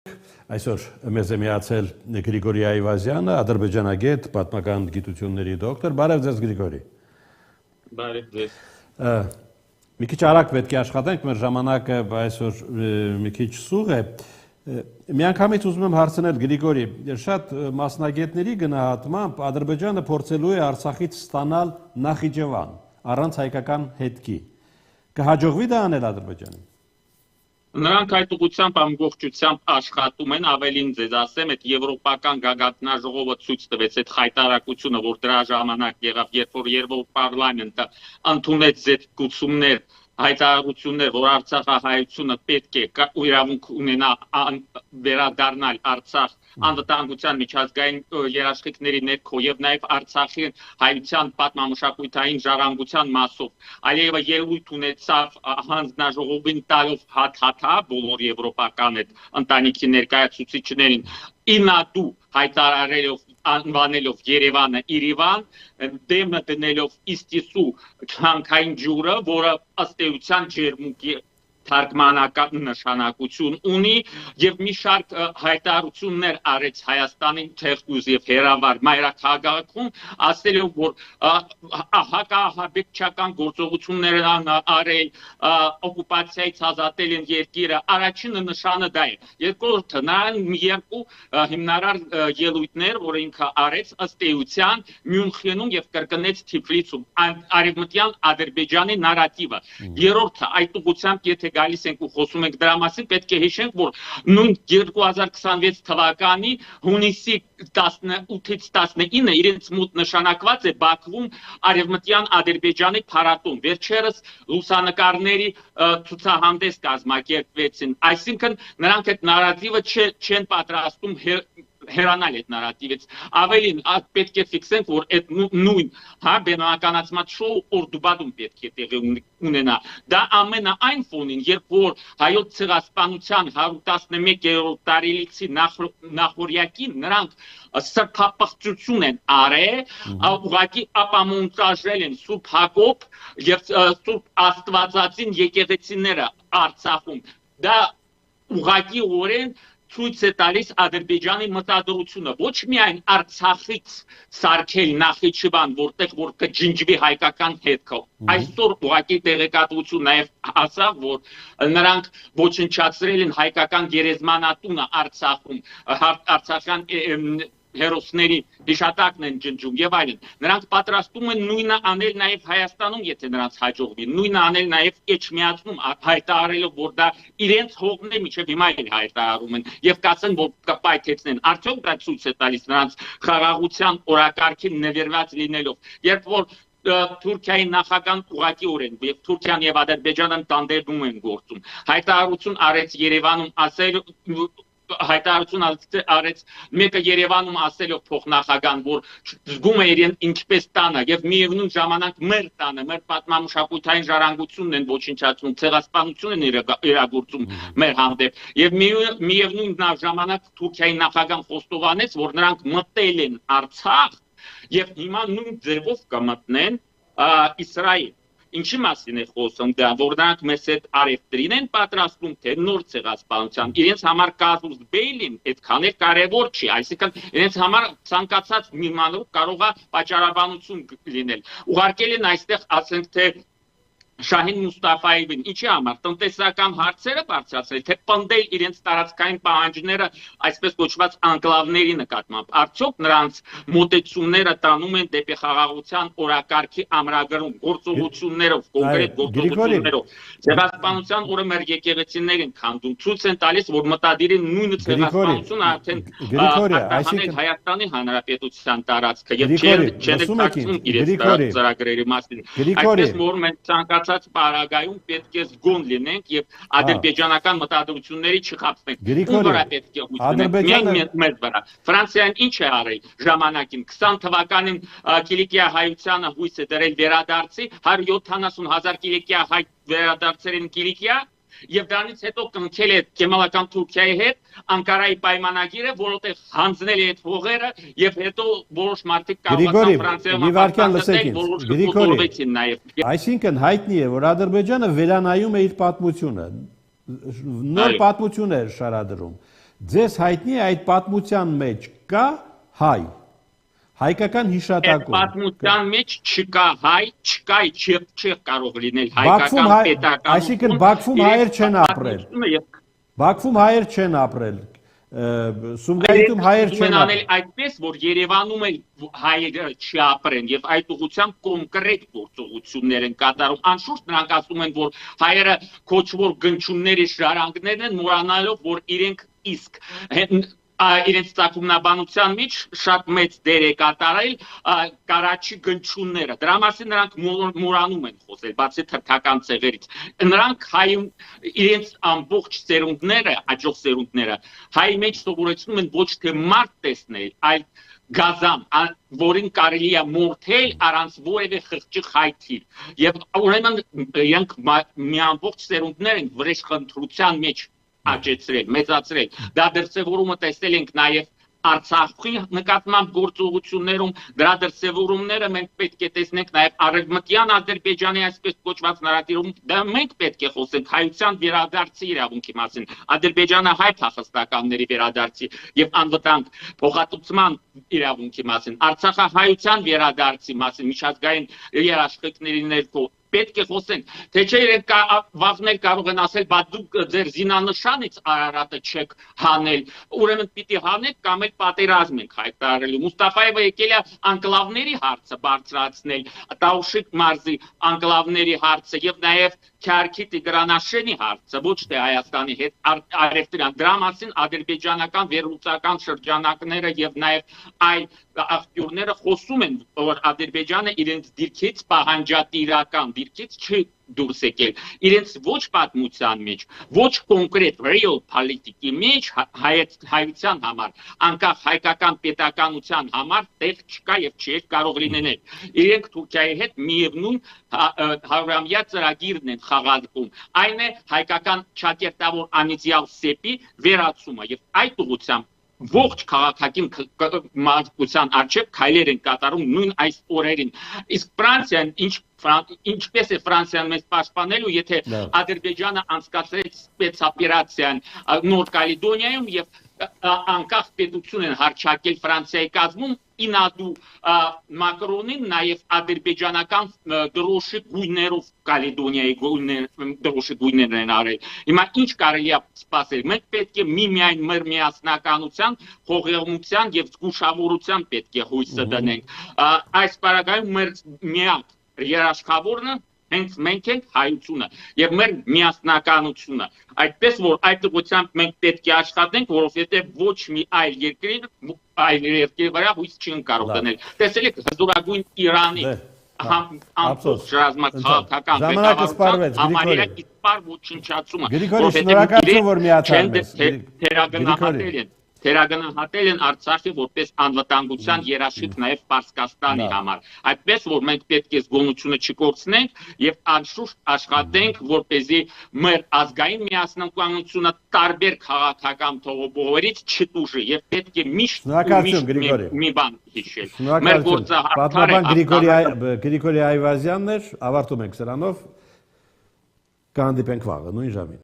Այսօր մեզ է միացել Գրիգորի Այվազյանը, ադրբեջանագետ, պատմական գիտությունների դոկտոր։ Բարև ձեզ Գրիգորի։ Բարև ձեզ։ Մի քիչ արագ պետք է աշխատենք, մեր ժամանակը այսօր մի քիչ սուղ է։ Միանգամից ուզում եմ հարցնել Գրիգորի, շատ մասնագետների գնահատմամբ Ադրբեջանը փորձելու է Արցախից ստանալ Նախիջևան, առանց հայկական հետքի։ Կհաջողվի դա անել Ադրբեջանին։ Նրանք այդ ուղղությամբ ամբողջությամբ աշխատում են, ավելին ձեզ ասեմ, այդ եվրոպական գագաթնաժողովը ցույց տվեց այդ խայտարակությունը, որ դրա ժամանակ եղավ, երբ որ Եվրոպա պարլամենտը ընդունեց զեկուցումներ, հայտարարություններ, որ Արցախահայությունը պետք է իրավունք ունենա վերադառնալ Արցախ անվտանգության միջազգային երաշխիքների ներքո եւ նաեւ Արցախի հայության պատմամշակութային ժառանգության մասով Ալիևը ելույթ ունեցավ հանձնաժողովին տալով հաթաթա բոլոր եվրոպական այդ ընտանիքի ներկայացուցիչներին ինատու հայտարարելով անվանելով Երևանը Իրիվան դեմը դնելով Իստիսու քանքային ջուրը, որը ըստ էության ջերմուկի թարգմանական նշանակություն ունի եւ մի շարք հայտարարություններ արեց Հայաստանին թերթուզ եւ հերավար մայրաքաղաքում ասելով որ հակահաբեկչական գործողություններ արել օկուպացիայից ազատել են երկիրը առաջինը նշանը դա է երկրորդը նրան երկու հիմնարար ելույթներ որ ինքը արեց ըստ էության Մյունխենում եւ կրկնեց Թիֆլիսում արևմտյան Ադրբեջանի նարատիվը երրորդը այդ ուղղությամբ եթե գալիս ենք ու խոսում ենք դրա մասին պետք է հիշենք որ նույն 2026 թվականի հունիսի 18-ից 19-ը իրենց մոտ նշանակված է Բաքվում արևմտյան Ադրբեջանի փառատոն վերջերս լուսանկարների ցուցահանդես կազմակերպվեցին այսինքն նրանք այդ նարատիվը չեն պատրաստում հերանալ այդ նարատիվից ավելին պետք է ֆիքսենք որ այդ նույն բենականացված շոու օրդուբադում պետք է տեղի ունենա դա ամենայն ֆոնին երբ որ հայոց ցեղասպանության 111-րդ տարելիցի նախորյակին նրանք սրբապղծություն են արել ուղղակի ապամոնտաժել են Սուրբ Հակոբ եւ Սուրբ Աստվածածին եկեղեցիները Արցախում դա ուղղակի օրեն ցույց է տալիս Ադրբեջանի մտադրությունը ոչ միայն Արցախից սարքել Նախիջևան որտեղ որ կջնջվի հայկական հետքը այսօր ուղղակի տեղեկատվություն նաև ասավ որ նրանք ոչնչացրել են հայկական գերեզմանատունը Արցախում արցախյան հերոսների հիշատակն են ջնջում եւ այլն նրանք պատրաստում են նույնը անել նաեւ Հայաստանում եթե նրանց հաջողվի նույնը անել նաեւ Էջմիածնում հայտարարելով որ դա իրենց հողն է միջև հիմա էլ հայտարարում են եւ կասեն որ կպայթեցնեն արդյոք դա ցույց է տալիս նրանց խաղաղության օրակարգին նվիրված լինելով երբ որ Թուրքիայի նախագահան ուղղակիորեն եւ Թուրքիան եւ Ադրբեջանը տանդեմում են գործում հայտարարություն արեց Երևանում ասել հայտարարություն արեց մեկը Երևանում ասելով փոխնախագահան որ զգում է իրեն ինչպես տանը եւ միևնույն ժամանակ մեր տանը մեր պատմամշակութային ժառանգությունն են ոչնչացնում ցեղասպանություն են իրագործում մեր հանդեպ եւ միևնույն ժամանակ Թուրքիայի նախագահան խոստովանեց որ նրանք մտել են Արցախ եւ հիմա նույն ձևով կմտնեն Իսրայել Ինչի մասին է խոսում դա, որ նրանք մեզ այդ արևտրին են պատրաստում, թե նոր ցեղասպանության, իրենց համար կազուս բեյլին այդքան էլ կարևոր չի, այսինքն իրենց համար ցանկացած մի մանրուք կարող է պատճառաբանություն լինել։ Ուղարկել են այստեղ ասենք թե Շահին Մուստաֆայևին ինչի համար տնտեսական հարցերը բարձրացրել թե պնդել իրենց տարածքային պահանջները այսպես կոչված անկլավների նկատմամբ արդյոք նրանց մոտեցումները տանում են դեպի խաղաղության օրակարգի ամրագրում գործողություններով կոնկրետ գործողություններով ցեղասպանության օրը մեր եկեղեցիներին քանդում ցույց են տալիս որ մտադիր են նույնը ցեղասպանությունը արդեն Հայաստանի Հանրապետության տարածքը եւ չեն իրենց ծրագրերի մասին այսպես որ մենք Պարագայում պետք է զգոն լինենք եւ ադրբեջանական մտադրությունների չխաբվենք։ Ում վրա պետք է հույս մեր վրա։ Ֆրանսիան ինչ է արել ժամանակին 20 թվականին Կիլիկիա հայությանը հույս է դրել վերադարձի 170,000 Կիլիկիա հայ վերադարձել են Կիլիկիա եւ դրանից հետո կնքել է Կեմալական Թուրքիայի հետ Անկարայի պայմանագիրը, որովհետեւ հանձնել է այդ հողերը եւ հետո որոշ մարդիկ կարողացան Ֆրանսիայում Այսինքն հայտնի է, որ Ադրբեջանը վերանայում է իր պատմությունը, նոր պատմություն է շարադրում։ Ձեզ հայտնի է այդ պատմության մեջ կա հայ, հայկական Այդ հիշատակում։ պատմության մեջ չկա հայ, չկա չի կարող լինել Բաքվում հայկական պետական։ այսինքն Բաքվում հայեր չեն ապրել։ Բաքվում հայեր չեն ապրել։ Սումգայիթում հայեր չեն անել ապրել։ այդպես, որ Երևանում էլ հայերը չապրեն եւ այդ ուղղությամբ կոնկրետ գործողություններ են կատարում։ Անշուշտ նրանք ասում են, որ հայերը կոչվոր գնչունների շարանգներն են, մոռանալով, որ իրենք իսկ իրենց ցակումնաբանության մեջ շատ մեծ դեր է կատարել Կարաչի գնչունները։ Դրա մասին նրանք մոռանում են խոսել, բացի թրքական ցեղերից։ Նրանք հայում իրենց ամբողջ ծերունդները, աջող ծերունդները հայ մեջ սովորեցնում են ոչ թե մարդ տեսնել, այլ գազան, որին կարելի է մորթել առանց որևէ խղճի խայթի։ Եվ ուրեմն իրենք մի ամբողջ ծերունդներ են վրեժխնդրության մեջ աճեցրել, մեծացրել։ Դա դրսևորումը տեսել ենք նաև Արցախի նկատմամբ գործողություններում, դրա դրսևորումները մենք պետք է տեսնենք նաև Արևմտյան Ադրբեջանի այսպես կոչված նարատիվում, դա մենք պետք է խոսենք հայության վերադարձի իրավունքի մասին, Ադրբեջանը հայ փախստականների վերադարձի եւ անվտանգ փոխհատուցման իրավունքի մասին, Արցախահայության վերադարձի մասին, միջազգային երաշխիքների ներքո պետք է խոսենք, թե չէ իրենք վաղներ կարող են ասել, բա դուք ձեր զինանշանից Արարատը չեք հանել, ուրեմն պիտի հանեք կամ էլ պատերազմ ենք հայտարարելու։ Մուստաֆայևը եկել է անկլավների հարցը բարձրացնել, Տաուշիկ մարզի անկլավների հարցը եւ նաեւ Քյարքի Տիգրանաշենի հարցը, ոչ թե Հայաստանի հետ արևտրյան։ Դրա մասին ադրբեջանական վերլուծական շրջանակները եւ նաեւ այլ աղբյուրները խոսում են, որ Ադրբեջանը իրենց դիրքից պահանջատիրական դիրքից չի դուրս եկել, իրենց ոչ պատմության մեջ, ոչ կոնկրետ real politics-ի մեջ հայության համար, անկախ հայկական պետականության համար տեղ չկա եւ չի կարող լինել։ Իրենք Թուրքիայի հետ միևնույն հարյուրամյա ծրագիրն են խաղարկում։ Այն է հայկական ճակերտավոր անիծյալ սեպի վերացումը եւ այդ ուղղությամբ ողջ քաղաքակին մարդկության արժեք քայլեր են կատարում նույն այս օրերին։ Իսկ Ֆրանսիան ինչպես է Ֆրանսիան մեզ պաշտպանելու, եթե Ադրբեջանը անցկացրեց սպեցօպերացիան Նոր Կալեդոնիայում եւ անկախ պետություն են հռչակել Ֆրանսիայի կազմում, ինադու Մակրոնին նաեւ ադրբեջանական դրոշի գույներով Կալեդոնիայի դրոշի գույներն են արել։ Հիմա ինչ կարելի է սպասել։ Մենք պետք է միայն մեր միասնականության, խոհեղմության եւ զգուշավորության պետք է հույսը դնենք։ Այս պարագայում մեր միակ երաշխավորը հենց մենք ենք հայությունը եւ մեր միասնականությունը։ Այդպես որ այդ ուղղությամբ մենք պետք է աշխատենք, որովհետեւ ոչ մի այլ երկրի վրա հույս չեն կարող դնել։ Տեսել եք հզորագույն Իրանի ամբողջ ռազմաքաղաքական համարյա իսպար ոչնչացումը, որովհետեւ որ միացան թերագնահատել են Արցախի որպես անվտանգության երաշխիք նաև Պարսկաստանի համար։ Այդպես որ մենք պետք է զգոնությունը չկորցնենք եւ անշուշտ աշխատենք, որպեսզի մեր ազգային միասնականությունը տարբեր քաղաքական թողոբորից չտուժի եւ պետք է միշտ մի բան հիշել։ Մեր գործը պատմաբան Գրիգորի Այվազյանն էր, ավարտում ենք սրանով, կհանդիպենք վաղը նույն ժամին։